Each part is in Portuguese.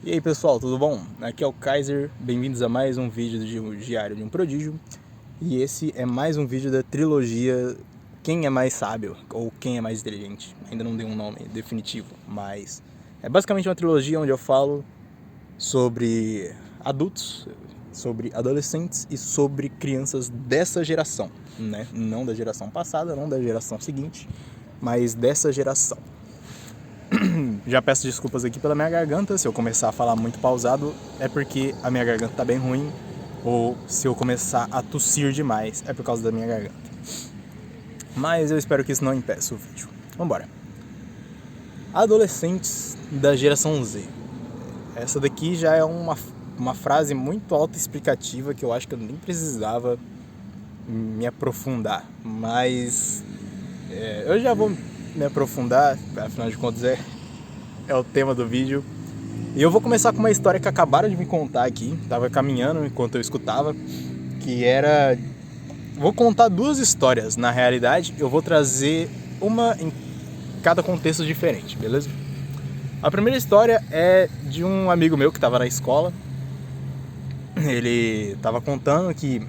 E aí pessoal, tudo bom? Aqui é o Kaiser, bem-vindos a mais um vídeo do Diário de um Prodígio. E esse é mais um vídeo da trilogia Quem é Mais Sábio, ou Quem é Mais Inteligente. Ainda não dei um nome definitivo, mas é basicamente uma trilogia onde eu falo sobre adultos, sobre adolescentes e sobre crianças dessa geração, né? Não da geração passada, não da geração seguinte, mas dessa geração. Já peço desculpas aqui pela minha garganta, se eu começar a falar muito pausado é porque a minha garganta tá bem ruim, ou se eu começar a tossir demais é por causa da minha garganta. Mas eu espero que isso não impeça o vídeo. Vambora. Adolescentes da geração Z. Essa daqui já é uma frase muito autoexplicativa que eu acho que eu nem precisava me aprofundar, mas eu já vou me aprofundar, afinal de contas é o tema do vídeo. E eu vou começar com uma história que acabaram de me contar aqui, tava caminhando enquanto eu escutava, que era... Vou contar duas histórias, na realidade eu vou trazer uma em cada contexto diferente, beleza? A primeira história é de um amigo meu que tava na escola. Ele tava contando que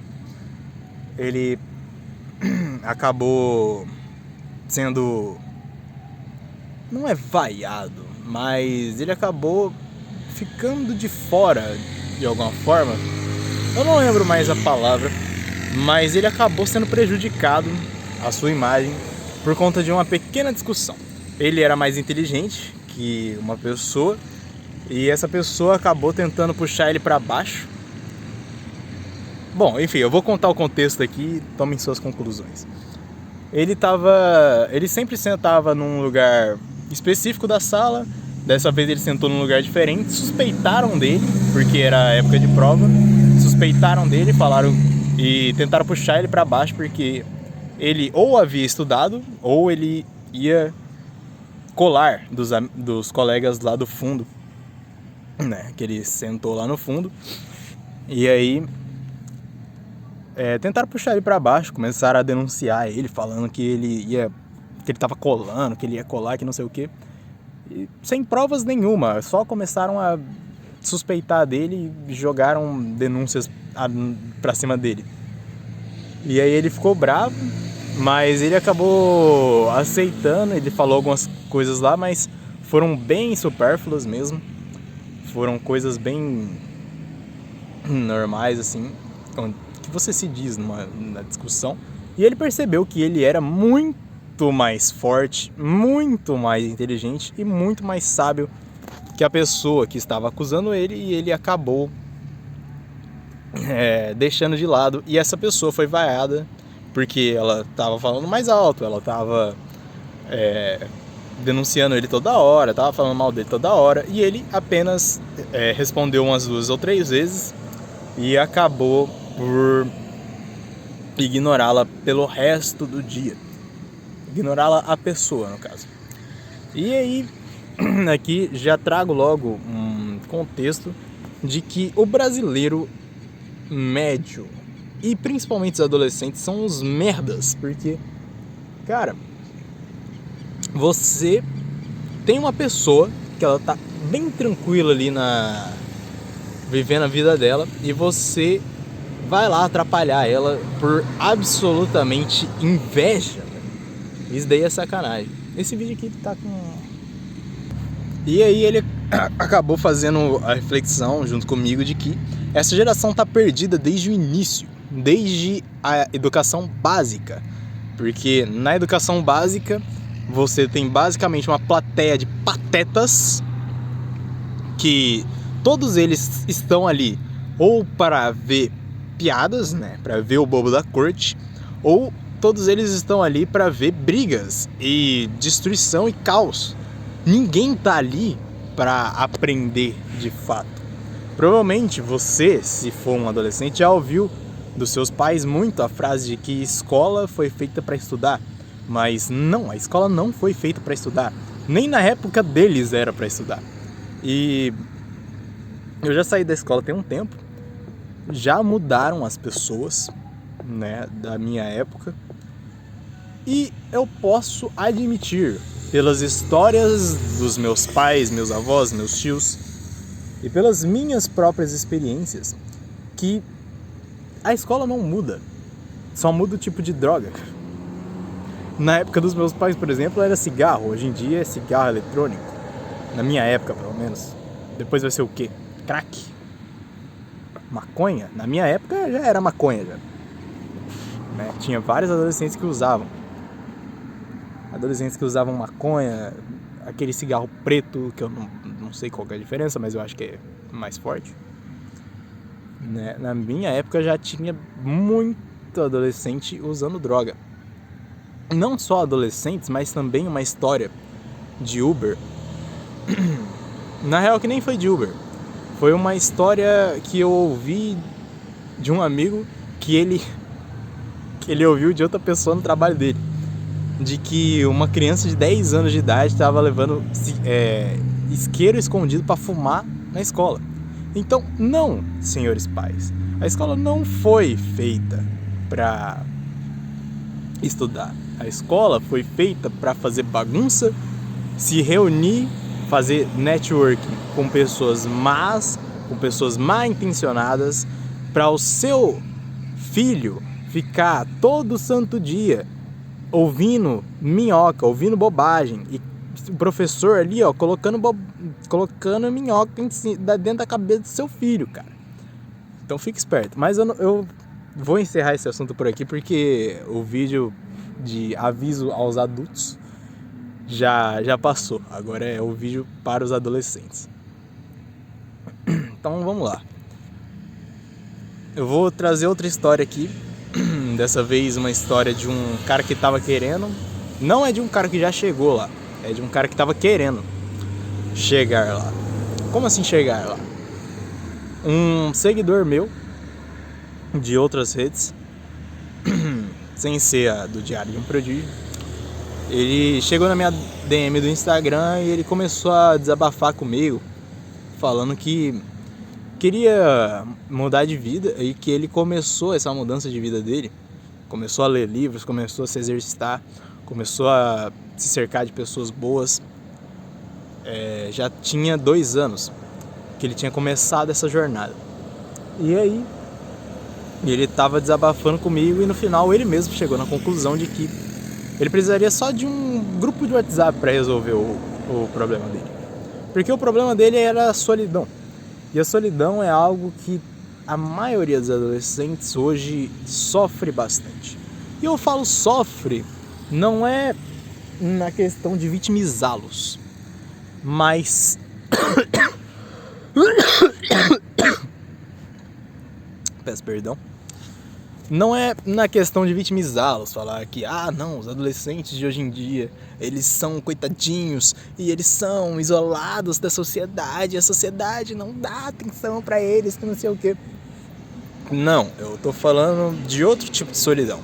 ele acabou sendo... não é vaiado, mas ele acabou ficando de fora de alguma forma. Eu não lembro mais a palavra, mas ele acabou sendo prejudicado, a sua imagem, por conta de uma pequena discussão. Ele era mais inteligente que uma pessoa e essa pessoa acabou tentando puxar ele para baixo. Bom, enfim, eu vou contar o contexto aqui, tomem suas conclusões. Ele sempre sentava num lugar específico da sala. Dessa vez ele sentou num lugar diferente. Suspeitaram dele, porque era época de prova. Suspeitaram dele, falaram e tentaram puxar ele para baixo, porque ele ou havia estudado ou ele ia colar dos colegas lá do fundo, né? Que ele sentou lá no fundo. E aí tentaram puxar ele para baixo, começaram a denunciar ele, falando que ele tava colando, que ele ia colar, que não sei o que, sem provas nenhuma. Só começaram a suspeitar dele e jogaram denúncias pra cima dele. E aí ele ficou bravo, mas ele acabou aceitando. Ele falou algumas coisas lá, mas foram bem supérfluas mesmo. Foram coisas bem normais, assim, que você se diz na discussão. E ele percebeu que ele era muito mais forte, muito mais inteligente e muito mais sábio que a pessoa que estava acusando ele, e ele acabou deixando de lado. E essa pessoa foi vaiada porque ela estava falando mais alto, ela estava denunciando ele toda hora, estava falando mal dele toda hora, e ele apenas respondeu umas 2 ou 3 vezes e acabou por ignorá-la pelo resto do dia. Ignorá-la, a pessoa, no caso. E aí, aqui já trago logo um contexto de que o brasileiro médio, e principalmente os adolescentes, são uns merdas. Porque, cara, você tem uma pessoa que ela tá bem tranquila ali vivendo a vida dela, e você vai lá atrapalhar ela por absolutamente inveja. Isso daí é sacanagem. Esse vídeo aqui tá com... E aí ele acabou fazendo a reflexão junto comigo de que essa geração tá perdida desde o início, desde a educação básica. Porque na educação básica você tem basicamente uma plateia de patetas, que todos eles estão ali ou para ver piadas, né, para ver o bobo da corte, ou todos eles estão ali para ver brigas e destruição e caos. Ninguém tá ali para aprender de fato. Provavelmente você, se for um adolescente, já ouviu dos seus pais muito a frase de que escola foi feita para estudar. Mas não, a escola não foi feita para estudar. Nem na época deles era para estudar. E eu já saí da escola tem um tempo. Já mudaram as pessoas, né, da minha época. E eu posso admitir, pelas histórias dos meus pais, meus avós, meus tios, e pelas minhas próprias experiências que a escola não muda, só muda o tipo de droga. Na época dos meus pais, por exemplo, era cigarro, hoje em dia é cigarro eletrônico. Na minha época, pelo menos. Depois vai ser o quê? Crack? Maconha? Na minha época já era maconha, já. Né? Tinha vários adolescentes que usavam. Adolescentes que usavam maconha, aquele cigarro preto, que eu não sei qual que é a diferença, mas eu acho que é mais forte. Né? Na minha época já tinha muito adolescente usando droga. Não só adolescentes, mas também uma história de Uber. Na real que nem foi de Uber. Foi uma história que eu ouvi de um amigo que ele ouviu de outra pessoa no trabalho dele. De que uma criança de 10 anos de idade estava levando isqueiro escondido para fumar na escola. Então, não, senhores pais. A escola não foi feita para estudar. A escola foi feita para fazer bagunça, se reunir, fazer networking com pessoas más, com pessoas mal intencionadas, para o seu filho ficar todo santo dia ouvindo minhoca, ouvindo bobagem, e o professor ali, ó, colocando minhoca dentro da cabeça do seu filho, cara. Então fique esperto. Mas eu vou encerrar esse assunto por aqui, porque o vídeo de aviso aos adultos já passou. Agora é o vídeo para os adolescentes. Então vamos lá. Eu vou trazer outra história aqui. Dessa vez uma história de um cara que tava querendo. Não é de um cara que já chegou lá. É de um cara que tava querendo chegar lá. Como assim chegar lá? Um seguidor meu de outras redes, sem ser a do Diário de um Prodígio, ele chegou na minha DM do Instagram e ele começou a desabafar comigo, falando que queria mudar de vida e que ele começou essa mudança de vida dele. Começou a ler livros, começou a se exercitar, começou a se cercar de pessoas boas. Já tinha 2 anos que ele tinha começado essa jornada. E aí, ele estava desabafando comigo e no final ele mesmo chegou na conclusão de que ele precisaria só de um grupo de WhatsApp para resolver o problema dele. Porque o problema dele era a solidão. E a solidão é algo que a maioria dos adolescentes hoje sofre bastante. E eu falo sofre, não é na questão de vitimizá-los, mas peço perdão. Não é na questão de vitimizá-los, falar que, não, os adolescentes de hoje em dia, eles são coitadinhos e eles são isolados da sociedade, a sociedade não dá atenção pra eles, que não sei o quê. Não, eu tô falando de outro tipo de solidão.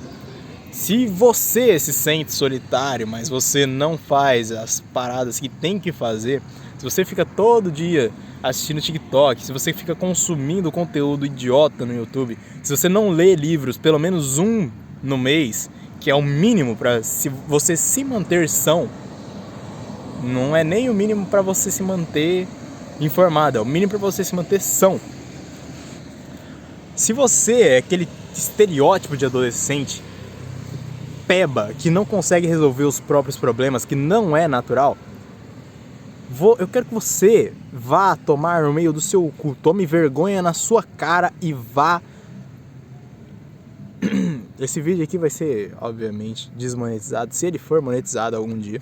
Se você se sente solitário, mas você não faz as paradas que tem que fazer, se você fica todo dia assistindo TikTok, se você fica consumindo conteúdo idiota no YouTube, se você não lê livros, pelo menos um no mês, que é o mínimo para você se manter são, não é nem o mínimo para você se manter informado, é o mínimo para você se manter são. Se você é aquele estereótipo de adolescente peba, que não consegue resolver os próprios problemas, que não é natural, eu quero que você vá tomar no meio do seu cu, tome vergonha na sua cara e vá... Esse vídeo aqui vai ser, obviamente, desmonetizado, se ele for monetizado algum dia,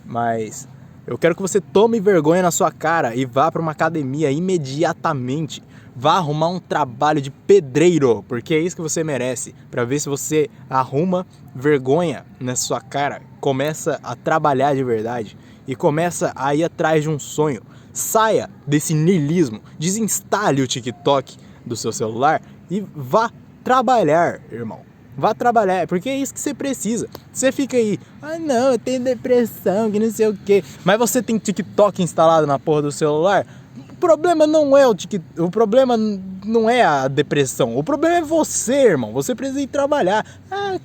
mas eu quero que você tome vergonha na sua cara e vá para uma academia imediatamente. Vá arrumar um trabalho de pedreiro, porque é isso que você merece, para ver se você arruma vergonha na sua cara, começa a trabalhar de verdade e começa a ir atrás de um sonho. Saia desse niilismo, desinstale o TikTok do seu celular e vá trabalhar, irmão. Vá trabalhar, porque é isso que você precisa. Você fica aí, não, eu tenho depressão, que não sei o quê, mas você tem TikTok instalado na porra do celular. O problema não é o problema não é a depressão. O problema é você, irmão. Você precisa ir trabalhar.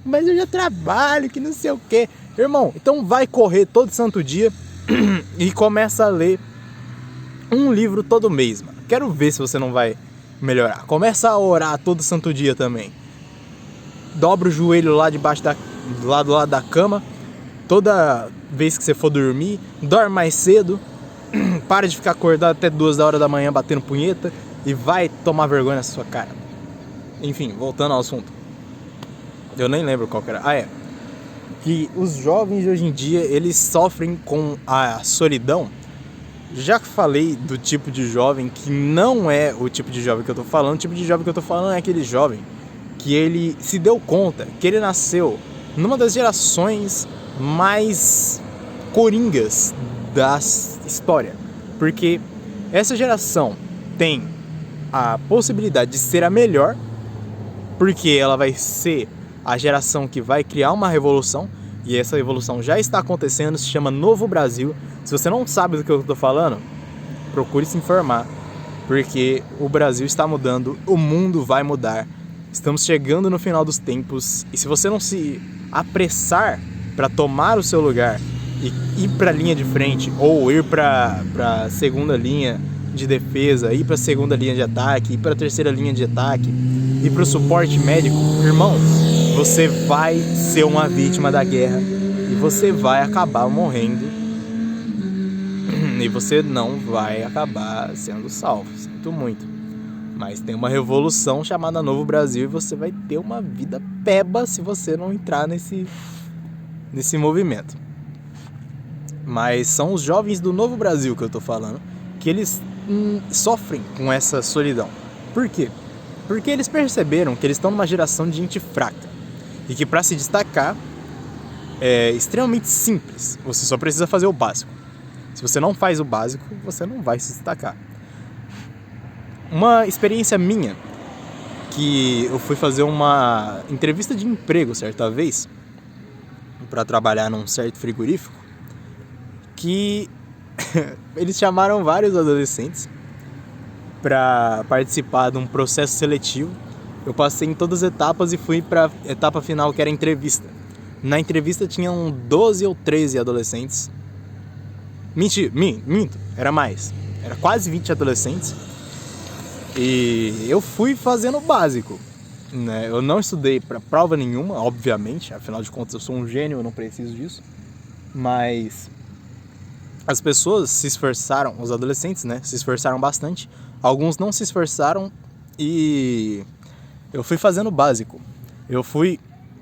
Mas eu já trabalho, que não sei o quê. Irmão, então vai correr todo santo dia e começa a ler um livro todo mês, mano. quero ver se você não vai melhorar. Começa a orar todo santo dia também. Dobra o joelho lá debaixo do lado da cama. Toda vez que você for dormir, dorme mais cedo. Para de ficar acordado até 2 horas da manhã batendo punheta. E vai tomar vergonha na sua cara. Enfim, voltando ao assunto. Eu nem lembro qual que era. Que os jovens de hoje em dia, eles sofrem com a solidão. Já falei do tipo de jovem que não é o tipo de jovem que eu tô falando. O tipo de jovem que eu tô falando é aquele jovem que ele se deu conta que ele nasceu numa das gerações mais coringas da história. Porque essa geração tem a possibilidade de ser a melhor, porque ela vai ser a geração que vai criar uma revolução, e essa revolução já está acontecendo, se chama Novo Brasil. Se você não sabe do que eu estou falando, procure se informar, porque o Brasil está mudando, o mundo vai mudar, estamos chegando no final dos tempos, e se você não se apressar para tomar o seu lugar e ir para a linha de frente, ou ir para a segunda linha de defesa, ir para a segunda linha de ataque, ir para a terceira linha de ataque, ir para o suporte médico, irmão, você vai ser uma vítima da guerra e você vai acabar morrendo e você não vai acabar sendo salvo. Sinto muito, mas tem uma revolução chamada Novo Brasil e você vai ter uma vida peba se você não entrar nesse movimento. Mas são os jovens do Novo Brasil que eu tô falando, que eles sofrem com essa solidão. Por quê? Porque eles perceberam que eles estão numa geração de gente fraca e que para se destacar é extremamente simples. Você só precisa fazer o básico. Se você não faz o básico, você não vai se destacar. Uma experiência minha, que eu fui fazer uma entrevista de emprego certa vez para trabalhar num certo frigorífico, que eles chamaram vários adolescentes para participar de um processo seletivo. Eu passei em todas as etapas e fui para a etapa final, que era a entrevista. Na entrevista tinham 12 ou 13 adolescentes. Minto, era mais. Era quase 20 adolescentes. E eu fui fazendo o básico, né? Eu não estudei para prova nenhuma, obviamente. Afinal de contas, eu sou um gênio, eu não preciso disso. Mas as pessoas se esforçaram, os adolescentes, né? Se esforçaram bastante. Alguns não se esforçaram e eu fui fazendo o básico. Eu fui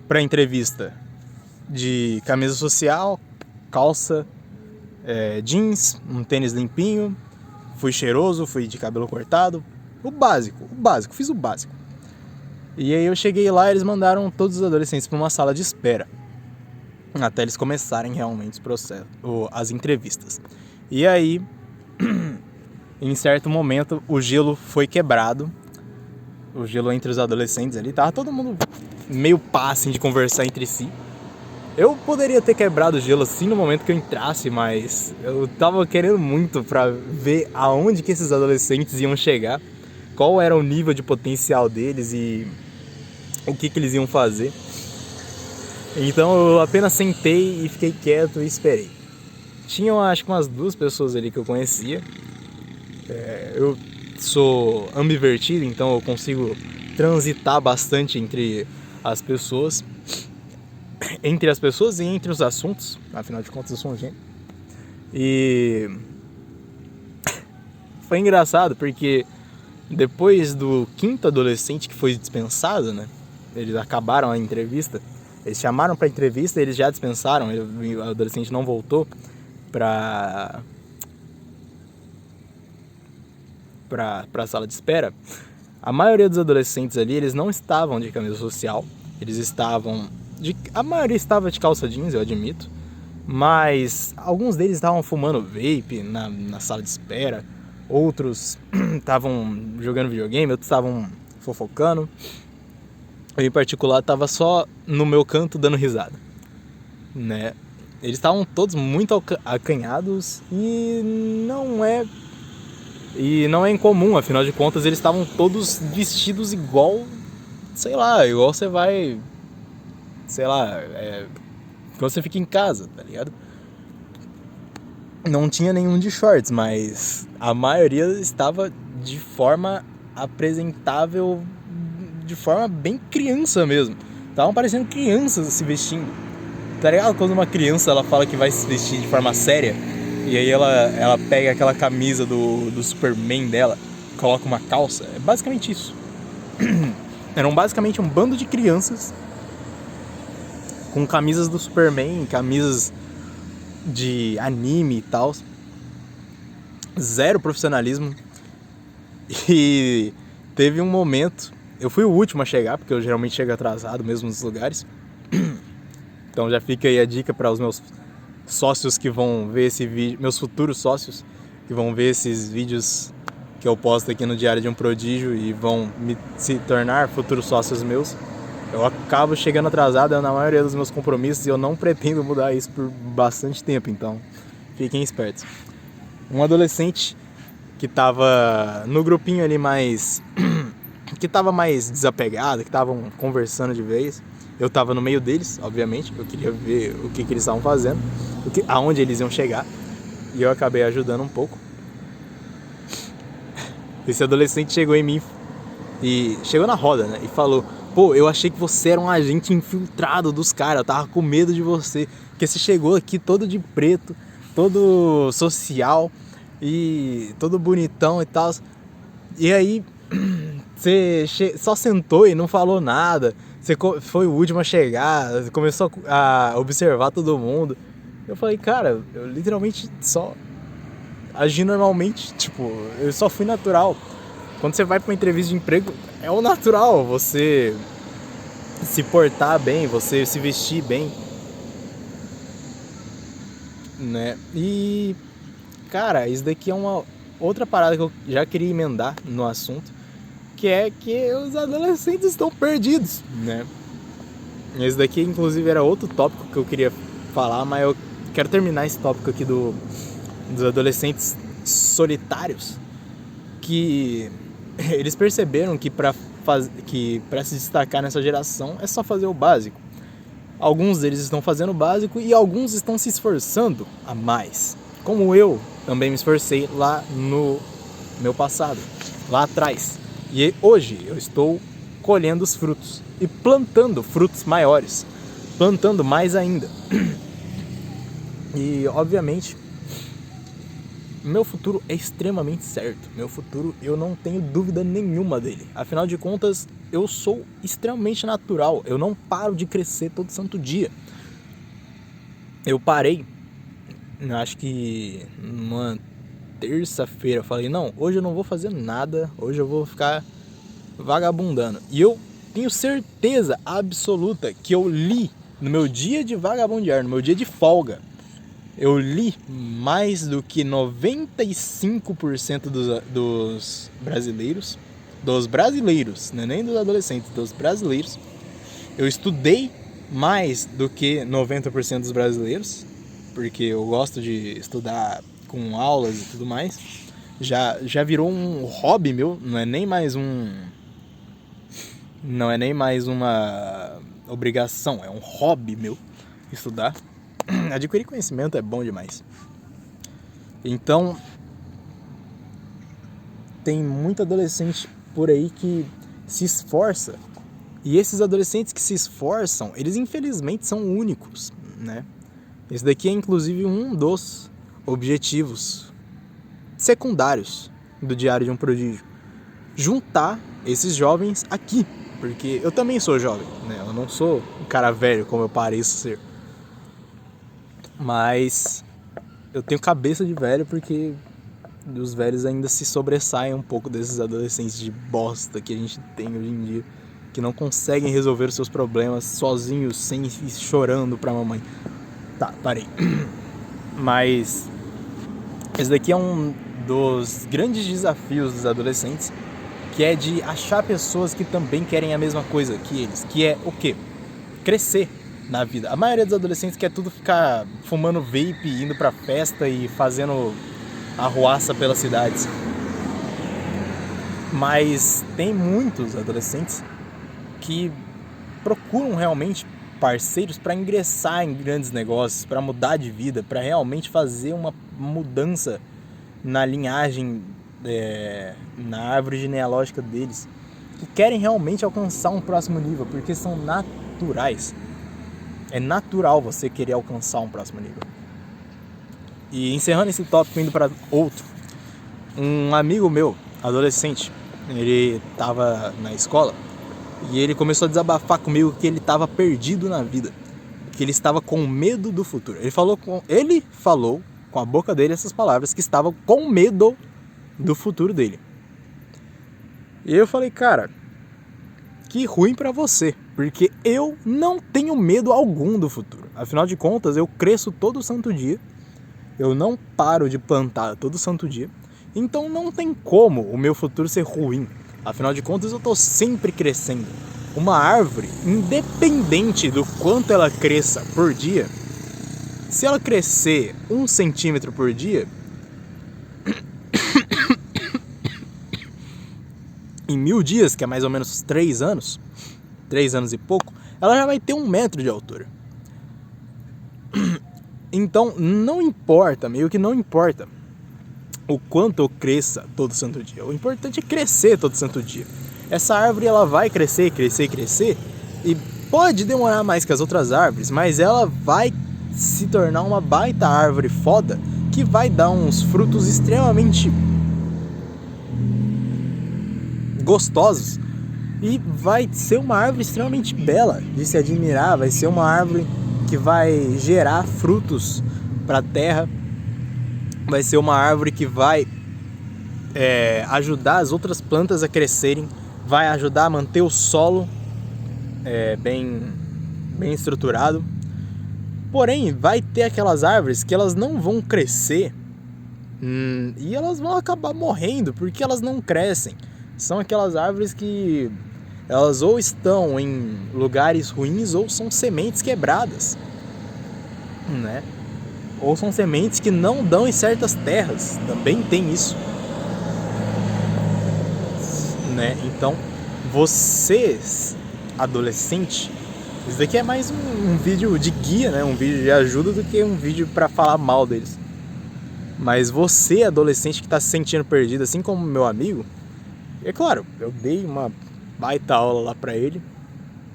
para a entrevista de camisa social, calça, jeans, um tênis limpinho, fui cheiroso, fui de cabelo cortado, o básico, fiz o básico. E aí eu cheguei lá e eles mandaram todos os adolescentes para uma sala de espera, até eles começarem realmente os processos, as entrevistas. E aí, em certo momento, o gelo foi quebrado, o gelo entre os adolescentes ali, tava todo mundo meio pá, assim, de conversar entre si. Eu poderia ter quebrado o gelo assim no momento que eu entrasse, mas eu tava querendo muito pra ver aonde que esses adolescentes iam chegar, qual era o nível de potencial deles e o que eles iam fazer. Então eu apenas sentei e fiquei quieto e esperei. Tinham acho que umas 2 pessoas ali que eu conhecia. Eu sou ambivertido, então eu consigo transitar bastante entre as pessoas. Entre as pessoas e entre os assuntos. Afinal de contas eu sou um gênio. E foi engraçado porque depois do 5º adolescente que foi dispensado, né? Eles acabaram a entrevista. Eles chamaram pra entrevista e eles já dispensaram. O adolescente não voltou pra sala de espera. A maioria dos adolescentes ali, eles não estavam de camisa social. Eles estavam... A maioria estava de calça jeans, eu admito. Mas alguns deles estavam fumando vape na sala de espera. Outros estavam jogando videogame, outros estavam fofocando. Eu, em particular, estava só no meu canto dando risada, né? Eles estavam todos muito acanhados e não é incomum, afinal de contas eles estavam todos vestidos igual, sei lá, igual você vai, sei lá, quando você fica em casa, tá ligado? Não tinha nenhum de shorts, mas a maioria estava de forma apresentável, de forma bem criança mesmo. Estavam parecendo crianças se vestindo. Tá ligado? Quando uma criança ela fala que vai se vestir de forma séria, e aí ela pega aquela camisa do Superman dela, coloca uma calça. É basicamente isso. Eram basicamente um bando de crianças com camisas do Superman, camisas de anime e tal. Zero profissionalismo. E teve um momento, eu fui o último a chegar, porque eu geralmente chego atrasado mesmo nos lugares. Então já fica aí a dica para os meus sócios que vão ver esse vídeo, meus futuros sócios que vão ver esses vídeos que eu posto aqui no Diário de um Prodígio e vão se tornar futuros sócios meus. Eu acabo chegando atrasado na maioria dos meus compromissos e eu não pretendo mudar isso por bastante tempo, então fiquem espertos. Um adolescente que tava no grupinho ali mais... que tava mais desapegado, que estavam conversando de vez. Eu tava no meio deles, obviamente, eu queria ver o que eles estavam fazendo, aonde eles iam chegar, e eu acabei ajudando um pouco. Esse adolescente chegou em mim e chegou na roda, né, e falou: pô, eu achei que você era um agente infiltrado dos caras, eu tava com medo de você, porque você chegou aqui todo de preto, todo social e todo bonitão e tal, e aí você só sentou e não falou nada, você foi o último a chegar, começou a observar todo mundo. Eu falei, cara, eu literalmente só agi normalmente, tipo, eu só fui natural. Quando você vai pra uma entrevista de emprego, é o natural, você se portar bem, você se vestir bem, né? E, cara, isso daqui é uma outra parada que eu já queria emendar no assunto, que é que os adolescentes estão perdidos, né? Esse daqui, inclusive, era outro tópico que eu queria falar, mas eu quero terminar esse tópico aqui dos adolescentes solitários, que eles perceberam que para se destacar nessa geração é só fazer o básico. Alguns deles estão fazendo o básico e alguns estão se esforçando a mais, como eu também me esforcei lá no meu passado, lá atrás. E hoje eu estou colhendo os frutos e plantando frutos maiores, plantando mais ainda. E obviamente meu futuro é extremamente certo. Meu futuro, eu não tenho dúvida nenhuma dele. Afinal de contas, eu sou extremamente natural. Eu não paro de crescer todo santo dia. Eu parei, acho que numa terça-feira, eu falei, não, hoje eu não vou fazer nada, hoje eu vou ficar vagabundando. E eu tenho certeza absoluta que eu li no meu dia de vagabundear, no meu dia de folga, eu li mais do que 95% dos brasileiros, não é nem dos adolescentes, dos brasileiros. Eu estudei mais do que 90% dos brasileiros, porque eu gosto de estudar com aulas e tudo mais. Já virou um hobby meu, não é nem mais uma obrigação, é um hobby meu estudar. Adquirir conhecimento é bom demais. Então, tem muito adolescente por aí que se esforça. E esses adolescentes que se esforçam, eles infelizmente são únicos, né? Esse daqui é inclusive um dos objetivos secundários do Diário de um Prodígio. Juntar esses jovens aqui. Porque eu também sou jovem, né? Eu não sou um cara velho como eu pareço ser. Mas eu tenho cabeça de velho porque os velhos ainda se sobressaem um pouco desses adolescentes de bosta que a gente tem hoje em dia, que não conseguem resolver os seus problemas sozinhos, sem ir chorando pra mamãe. Tá, parei. Mas esse daqui é um dos grandes desafios dos adolescentes, que é de achar pessoas que também querem a mesma coisa que eles, que é o quê? Crescer na vida. A maioria dos adolescentes quer tudo ficar fumando vape, indo pra festa e fazendo arruaça pelas cidades. Mas tem muitos adolescentes que procuram realmente parceiros para ingressar em grandes negócios, para mudar de vida, para realmente fazer uma mudança na linhagem na árvore genealógica deles, que querem realmente alcançar um próximo nível, porque são naturais. É natural você querer alcançar um próximo nível. E encerrando esse tópico, indo para outro, um amigo meu, adolescente, ele estava na escola e ele começou a desabafar comigo que ele estava perdido na vida, que ele estava com medo do futuro. Ele falou com a boca dele essas palavras, que estava com medo do futuro dele. E eu falei, cara, que ruim pra você, porque eu não tenho medo algum do futuro. Afinal de contas, eu cresço todo santo dia, eu não paro de plantar todo santo dia, então não tem como o meu futuro ser ruim. Afinal de contas, eu tô sempre crescendo. Uma árvore, independente do quanto ela cresça por dia, se ela crescer 1 centímetro por dia, em 1000 dias, que é mais ou menos 3 anos e pouco, ela já vai ter 1 metro de altura. Então, não importa, meio que não importa o quanto eu cresça todo santo dia. O importante é crescer todo santo dia. Essa árvore, ela vai crescer, e pode demorar mais que as outras árvores, mas ela vai se tornar uma baita árvore foda, que vai dar uns frutos extremamente gostosos, e vai ser uma árvore extremamente bela de se admirar, vai ser uma árvore que vai gerar frutos para a terra, vai ser uma árvore que vai ajudar as outras plantas a crescerem, vai ajudar a manter o solo bem estruturado. Porém, vai ter aquelas árvores que elas não vão crescer e elas vão acabar morrendo porque elas não crescem. São aquelas árvores que elas ou estão em lugares ruins ou são sementes quebradas, né? Ou são sementes que não dão em certas terras, também tem isso, né? Então, vocês, adolescente, isso daqui é mais um vídeo de guia, né? Um vídeo de ajuda do que um vídeo para falar mal deles. Mas você, adolescente, que está se sentindo perdido, assim como meu amigo, é claro, eu dei uma baita aula lá pra ele.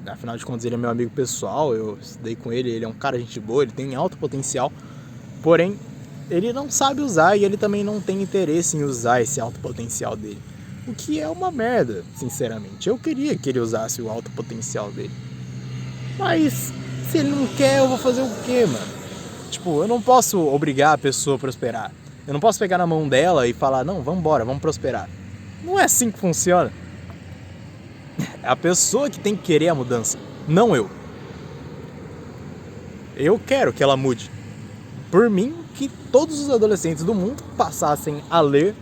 Afinal de contas, ele é meu amigo pessoal, eu estudei com ele, ele é um cara gente boa, ele tem alto potencial. Porém, ele não sabe usar e ele também não tem interesse em usar esse alto potencial dele. O que é uma merda, sinceramente. Eu queria que ele usasse o alto potencial dele. Mas, se ele não quer, eu vou fazer o quê, mano? Tipo, eu não posso obrigar a pessoa a prosperar. Eu não posso pegar na mão dela e falar, não, vambora, vamos prosperar. Não é assim que funciona. É a pessoa que tem que querer a mudança, não eu. Eu quero que ela mude. Por mim, que todos os adolescentes do mundo passassem a ler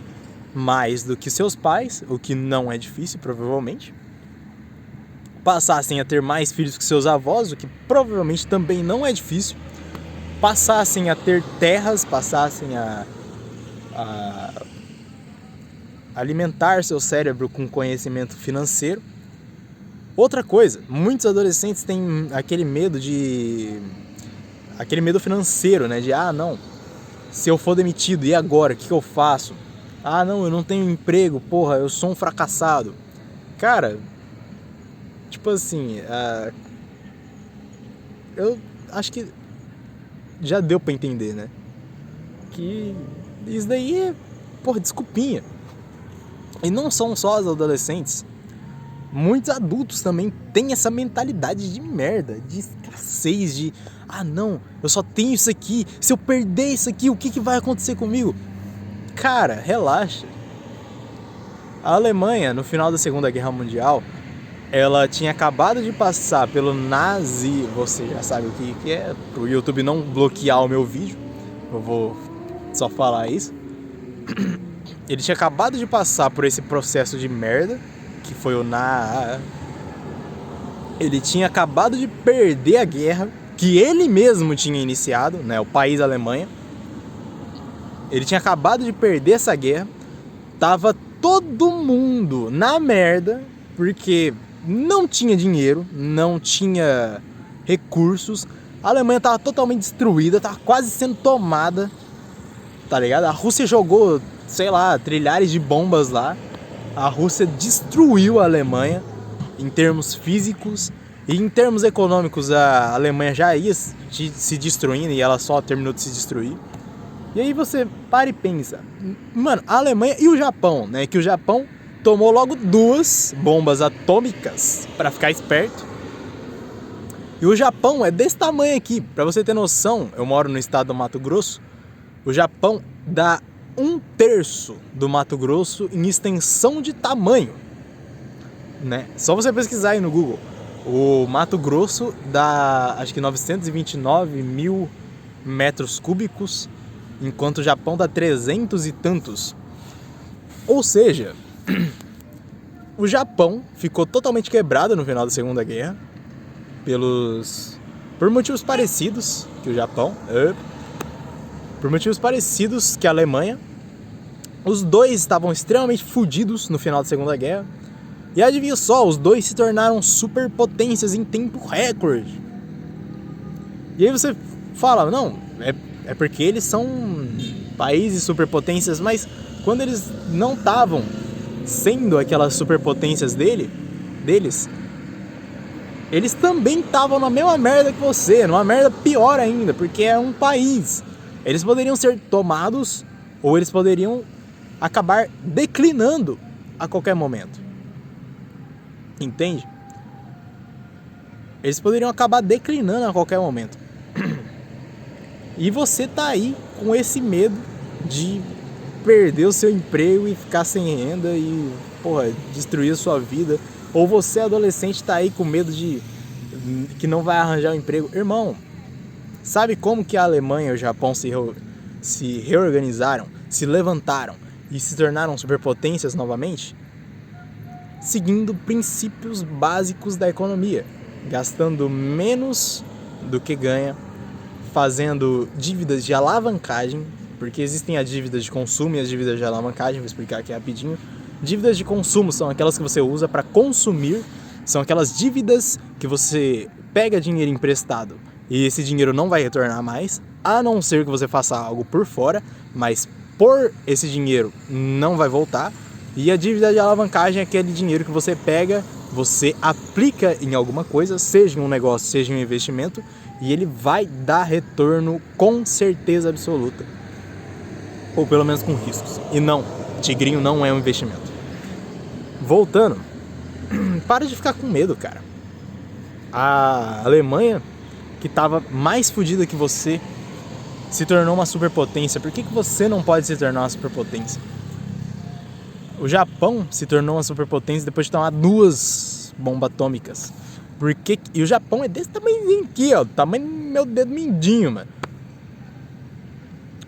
mais do que seus pais, o que não é difícil, provavelmente. Passassem a ter mais filhos que seus avós, o que provavelmente também não é difícil. Passassem a ter terras, passassem a alimentar seu cérebro com conhecimento financeiro. Outra coisa, muitos adolescentes têm aquele medo financeiro, né? De, não, se eu for demitido, e agora? O que eu faço? Não, eu não tenho emprego, porra, eu sou um fracassado. Cara, tipo assim, eu acho que já deu pra entender, né? Que isso daí é, porra, desculpinha. E não são só os adolescentes. Muitos adultos também têm essa mentalidade de merda, de escassez, de não, eu só tenho isso aqui, se eu perder isso aqui, o que vai acontecer comigo? Cara, relaxa. A Alemanha, no final da Segunda Guerra Mundial, ela tinha acabado de passar pelo nazi, você já sabe o que é, pro YouTube não bloquear o meu vídeo, eu vou só falar isso. Ele tinha acabado de passar por esse processo de merda, que foi ele tinha acabado de perder a guerra que ele mesmo tinha iniciado, né, o país Alemanha. Ele tinha acabado de perder essa guerra. Tava todo mundo na merda, porque não tinha dinheiro, não tinha recursos. A Alemanha tava totalmente destruída, tava quase sendo tomada, tá ligado? A Rússia jogou sei lá, trilhares de bombas lá. A Rússia destruiu a Alemanha em termos físicos e em termos econômicos. A Alemanha já ia se destruindo e ela só terminou de se destruir. E aí você para e pensa, mano, a Alemanha e o Japão, né? Que o Japão tomou logo 2 bombas atômicas para ficar esperto. E o Japão é desse tamanho aqui. Pra você ter noção, eu moro no estado do Mato Grosso. O Japão dá 1/3 do Mato Grosso em extensão de tamanho, né? Só você pesquisar aí no Google. O Mato Grosso dá, acho que 929 mil metros cúbicos, enquanto o Japão dá 300 e tantos. Ou seja, o Japão ficou totalmente quebrado no final da Segunda Guerra por motivos parecidos que o Japão, por motivos parecidos que a Alemanha. Os dois estavam extremamente fodidos no final da Segunda Guerra. E adivinha só, os dois se tornaram superpotências em tempo recorde. E aí você fala, não, é porque eles são países superpotências, mas quando eles não estavam sendo aquelas superpotências deles, eles também estavam na mesma merda que você, numa merda pior ainda, porque é um país. Eles poderiam ser tomados ou eles poderiam acabar declinando a qualquer momento. Entende? Eles poderiam acabar declinando a qualquer momento. E você tá aí com esse medo de perder o seu emprego e ficar sem renda e, porra, destruir a sua vida. Ou você, adolescente, tá aí com medo de que não vai arranjar um emprego. Irmão, sabe como que a Alemanha e o Japão se reorganizaram, se levantaram e se tornaram superpotências novamente? Seguindo princípios básicos da economia, gastando menos do que ganha, fazendo dívidas de alavancagem, porque existem as dívidas de consumo e as dívidas de alavancagem, vou explicar aqui rapidinho. Dívidas de consumo são aquelas que você usa para consumir, são aquelas dívidas que você pega dinheiro emprestado e esse dinheiro não vai retornar mais, a não ser que você faça algo por fora, mas por esse dinheiro não vai voltar. E a dívida de alavancagem é aquele dinheiro que você pega, você aplica em alguma coisa, seja em um negócio, seja em um investimento, e ele vai dar retorno com certeza absoluta. Ou pelo menos com riscos. E não, tigrinho não é um investimento. Voltando, para de ficar com medo, cara. A Alemanha, que estava mais fodida que você, se tornou uma superpotência. Por que você não pode se tornar uma superpotência? O Japão se tornou uma superpotência depois de tomar 2 bombas atômicas. E o Japão é desse tamanhozinho aqui, ó. Tamanho do meu dedo mindinho, mano.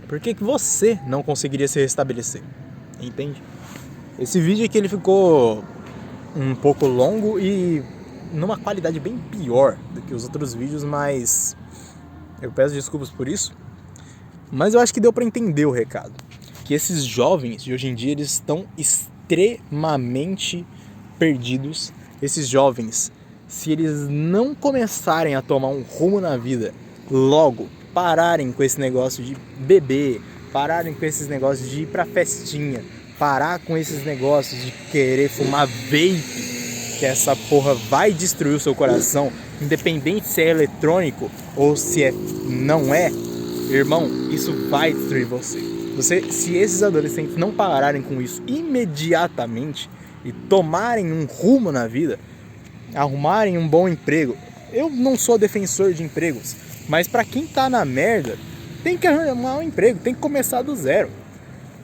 Por que você não conseguiria se restabelecer? Entende? Esse vídeo aqui ele ficou um pouco longo e numa qualidade bem pior do que os outros vídeos, mas eu peço desculpas por isso. Mas eu acho que deu pra entender o recado. Que esses jovens de hoje em dia, eles estão extremamente perdidos. Esses jovens, se eles não começarem a tomar um rumo na vida, logo pararem com esse negócio de beber, pararem com esses negócios de ir pra festinha, parar com esses negócios de querer fumar vape, que essa porra vai destruir o seu coração, independente se é eletrônico ou se não é, irmão, isso vai destruir você. Se esses adolescentes não pararem com isso imediatamente e tomarem um rumo na vida, arrumarem um bom emprego, eu não sou defensor de empregos, mas pra quem tá na merda, tem que arrumar um emprego, tem que começar do zero.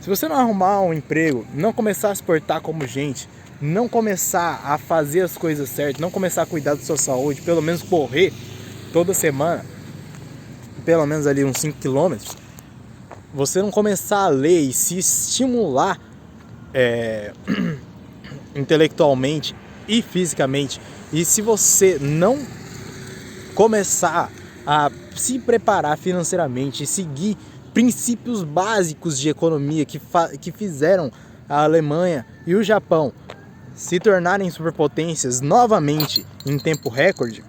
Se você não arrumar um emprego, não começar a se portar como gente, não começar a fazer as coisas certas, não começar a cuidar da sua saúde, pelo menos correr toda semana, pelo menos ali uns 5 quilômetros, você não começar a ler e se estimular intelectualmente e fisicamente, e se você não começar a se preparar financeiramente e seguir princípios básicos de economia que fizeram a Alemanha e o Japão se tornarem superpotências novamente em tempo recorde,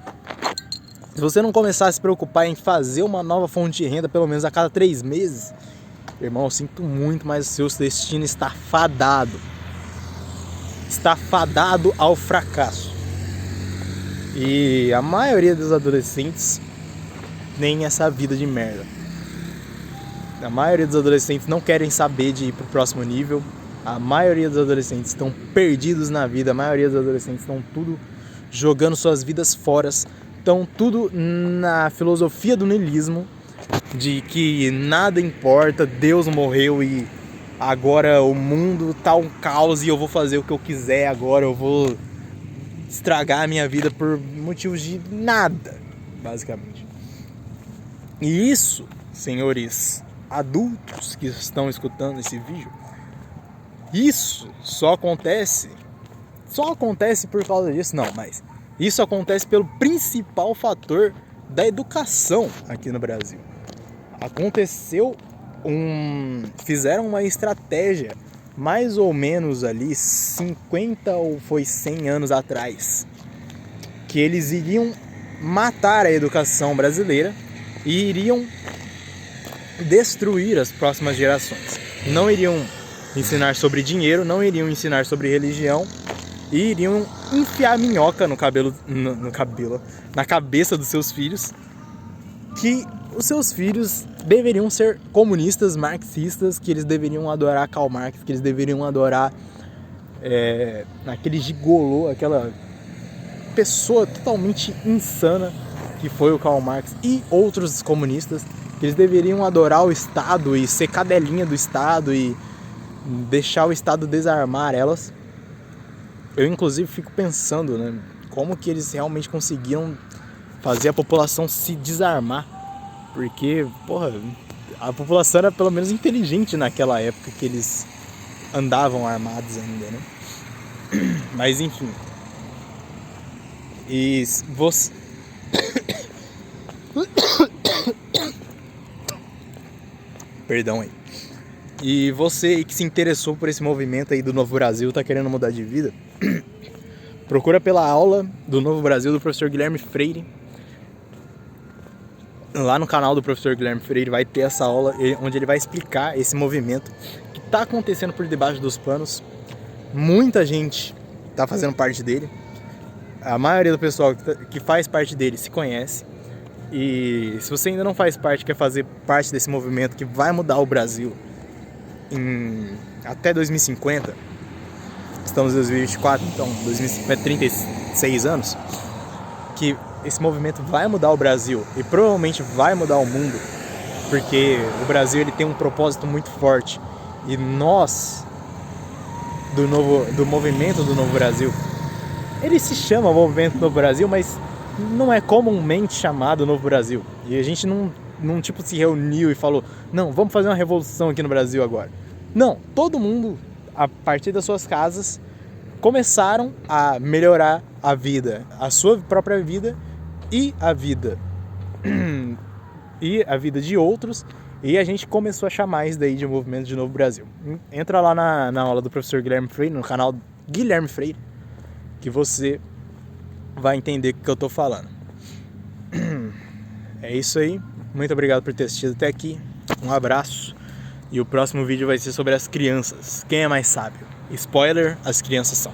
se você não começar a se preocupar em fazer uma nova fonte de renda pelo menos a cada 3 meses, Irmão, eu sinto muito, mas o seu destino está fadado. Está fadado ao fracasso. E a maioria dos adolescentes tem essa vida de merda. A maioria dos adolescentes não querem saber de ir pro próximo nível. A maioria dos adolescentes estão perdidos na vida. A maioria dos adolescentes estão tudo jogando suas vidas fora. Estão tudo na filosofia do niilismo, de que nada importa, Deus morreu e agora o mundo tá um caos e eu vou fazer o que eu quiser agora, eu vou estragar a minha vida por motivos de nada, basicamente. E isso, senhores adultos que estão escutando esse vídeo, isso só acontece por causa disso, não, mas isso acontece pelo principal fator da educação aqui no Brasil. Fizeram uma estratégia mais ou menos ali 50 ou foi 100 anos atrás, que eles iriam matar a educação brasileira e iriam destruir as próximas gerações. Não iriam ensinar sobre dinheiro, não iriam ensinar sobre religião e iriam enfiar minhoca na cabeça dos seus filhos, que os seus filhos deveriam ser comunistas, marxistas, que eles deveriam adorar Karl Marx, que eles deveriam adorar aquele gigolô, aquela pessoa totalmente insana que foi o Karl Marx e outros comunistas, que eles deveriam adorar o Estado e ser cadelinha do Estado e deixar o Estado desarmar elas. Eu inclusive fico pensando, né, como que eles realmente conseguiram fazer a população se desarmar. Porque, porra, a população era pelo menos inteligente naquela época que eles andavam armados ainda, né? Mas enfim. E você... Perdão aí. E você que se interessou por esse movimento aí do Novo Brasil, tá querendo mudar de vida, procura pela aula do Novo Brasil do professor Guilherme Freire. Lá no canal do professor Guilherme Freire vai ter essa aula onde ele vai explicar esse movimento que está acontecendo por debaixo dos panos. Muita gente está fazendo parte dele. A maioria do pessoal que faz parte dele se conhece. E se você ainda não faz parte, quer fazer parte desse movimento que vai mudar o Brasil até 2050, estamos em 2024, então 2050, 36 anos, que esse movimento vai mudar o Brasil e provavelmente vai mudar o mundo, porque o Brasil ele tem um propósito muito forte e nós do movimento do Novo Brasil, ele se chama Movimento do Novo Brasil, mas não é comumente chamado Novo Brasil, e a gente não tipo se reuniu e falou, não, vamos fazer uma revolução aqui no Brasil agora. Não, todo mundo a partir das suas casas começaram a melhorar a vida, a sua própria vida e a vida de outros, e a gente começou a chamar isso daí de Movimento de Novo Brasil. Entra lá na aula do professor Guilherme Freire, no canal Guilherme Freire, que você vai entender o que eu tô falando. É isso aí, muito obrigado por ter assistido até aqui, um abraço, e o próximo vídeo vai ser sobre as crianças, quem é mais sábio? Spoiler, as crianças são.